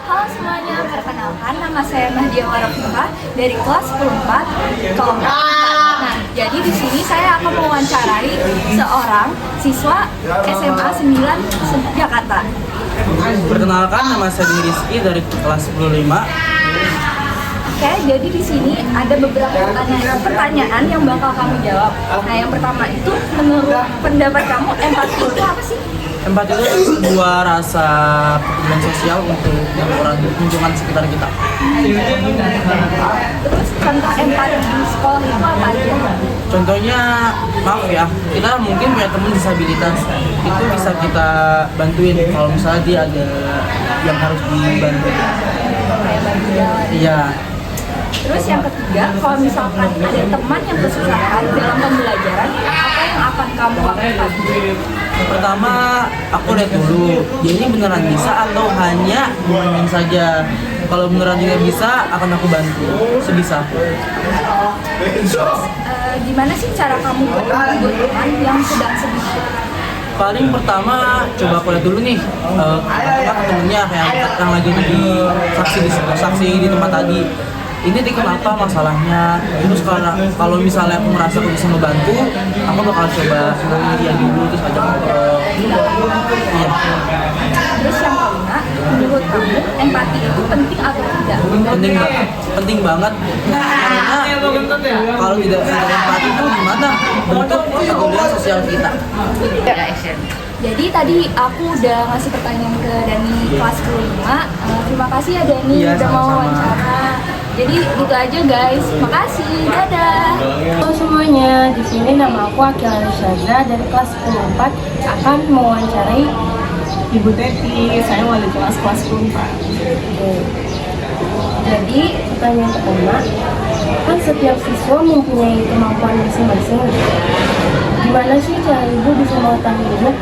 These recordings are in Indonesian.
Halo semuanya, perkenalkan nama saya Mahdia Warafifah dari kelas 10 kelompok 4. Nah, jadi di sini saya akan mewawancarai seorang siswa SMA 9 Jakarta. Perkenalkan, nama saya Rizky dari kelas 10-5. Oke, jadi di sini ada beberapa pertanyaan yang bakal kamu jawab. Nah, yang pertama itu, menurut pendapat kamu, empati itu apa sih? Empati itu sebuah rasa pedulian sosial untuk orang lingkungan sekitar kita. Terus contoh empati di sekolah itu apa aja? Contohnya, maaf ya, kita mungkin punya teman disabilitas, itu bisa kita bantuin kalau misalnya dia ada yang harus dibantu. Kayak bantu jalan. Iya. Terus yang ketiga, kalau misalkan ada teman yang kesusahan dalam pembelajaran, apa yang akan kamu lakukan? Pertama, aku lihat dulu, dia ini beneran bisa atau hanya ngomongin saja. Kalau beneran dia bisa, akan aku bantu sebisa. Terus gimana sih cara kamu membuat teman yang sedang sedih? Paling pertama, coba aku lihat dulu nih, apakah temennya yang lagi di saksi di tempat tadi. Ini kenapa masalahnya? Terus kalau misalnya aku merasa aku bisa membantu, aku bakal coba hubungi dia dulu terus ajak ngobrol. Iya. Terus yang kelima, menurut kamu empati itu penting atau tidak? Penting banget. Karena kalau tidak ada empati itu gimana? Bentuk kepedulian sosial kita. Jadi tadi aku udah ngasih pertanyaan ke Dani kelas 5. Terima kasih ya Dani Iya, udah mau sama-sama. wawancara. Jadi gitu aja guys. Makasih. Dadah. Halo semuanya, di sini nama aku Akil Syazra dari kelas 10-4 akan mewawancarai Ibu Teti, saya wali kelas 10-4. Jadi pertanyaan pertama, kan setiap siswa mempunyai kemampuan masing-masing. Gimana sih cara ibu bisa mengetahuinya?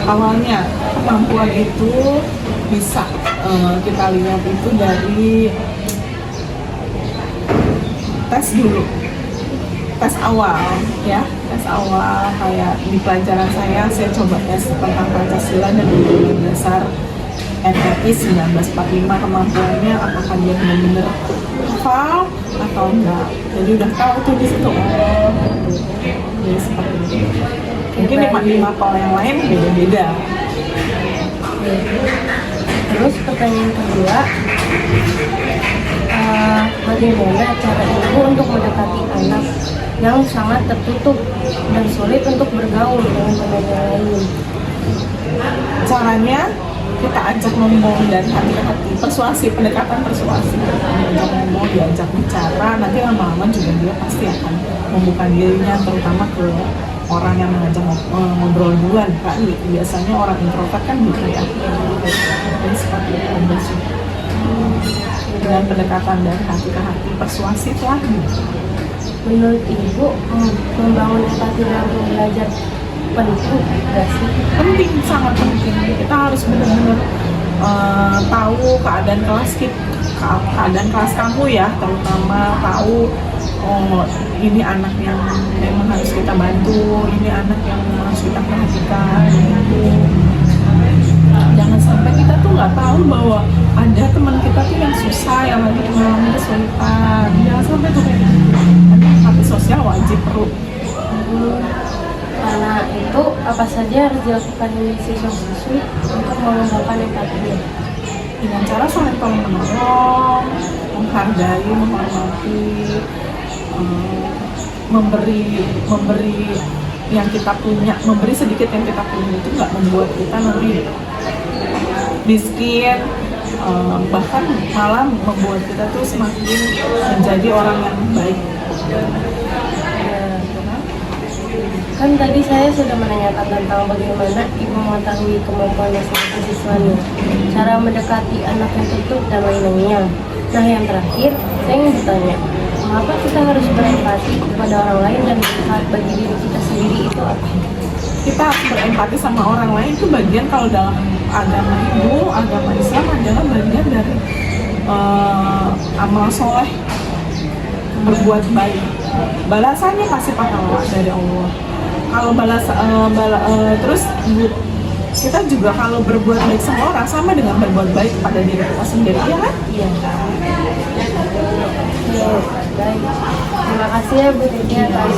Awalnya kemampuan itu bisa kita lihat itu dari tes dulu, tes awal ya, tes awal kayak di pelajaran saya coba tes tentang Pancasila dan Undang-Undang Dasar RI 1945, kemampuannya apakah dia benar-benar hafal atau enggak. Jadi udah tahu tuh di situ. Jadi seperti itu. Mungkin di mapel yang lain beda-beda. Terus pertanyaan kedua, bagaimana cara ibu untuk mendekati anak yang sangat tertutup dan sulit untuk bergaul dengan teman lain? Caranya kita ajak ngomong dari hati ke hati, pendekatan persuasi, diajak ngomong, diajak bicara, nanti lama-lama juga dia pasti akan membuka dirinya, terutama ke orang yang mengajak ngobrol duluan kan. Biasanya orang introvert kan gitu ya, jadi seperti itu. Dengan pendekatan dari hati ke hati, persuasif lagi. Menurut ibu, membangun empati dalam belajar penting nggak sih? Penting, sangat penting. Kita harus benar-benar tahu keadaan kelas kamu ya, terutama tahu ini anak yang memang harus kita bantu, ini anak yang harus kita perhatikan gitu. Jangan sampai kita tuh nggak tahu bahwa ada teman kita tuh yang susah, yang lagi mengalami kesulitan. Jangan sampai tuh kayak empati sosial wajib perlu. Karena itu apa saja harus dilakukan siswa-siswi untuk mengembangkan empatinya? Dengan cara saling tolong menolong, menghargai, menghormati, memberi yang kita punya, memberi sedikit yang kita punya itu nggak membuat kita nanti miskin, bahkan malah membuat kita tuh semakin menjadi orang yang baik. Kan tadi saya sudah menanyakan tentang bagaimana ibu mengetahui kemampuan masing-masing siswanya, cara mendekati anak yang tertutup dan lain-lainnya. Nah yang terakhir, saya ingin bertanya, mengapa kita harus berempati kepada orang lain dan manfaat bagi diri kita sendiri itu apa? Kita harus berempati sama orang lain itu bagian, kalau dalam agama Hindu, agama Islam adalah bagian dari amal soleh, berbuat baik. Balasannya pasti pahala dari Allah. Kalau terus kita juga kalau berbuat baik sama orang sama dengan berbuat baik kepada diri kita sendiri, ya kan? Iya. Oke, baik. Terima kasih ya Bu Titi atas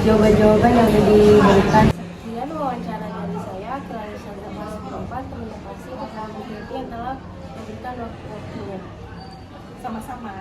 jawaban-jawaban yang sudah diberikan. Sekian wawancara dari saya ke Alexander kelas 4. Terima kasih kepada Bu Titi yang telah memberikan waktu-waktunya. Sama-sama.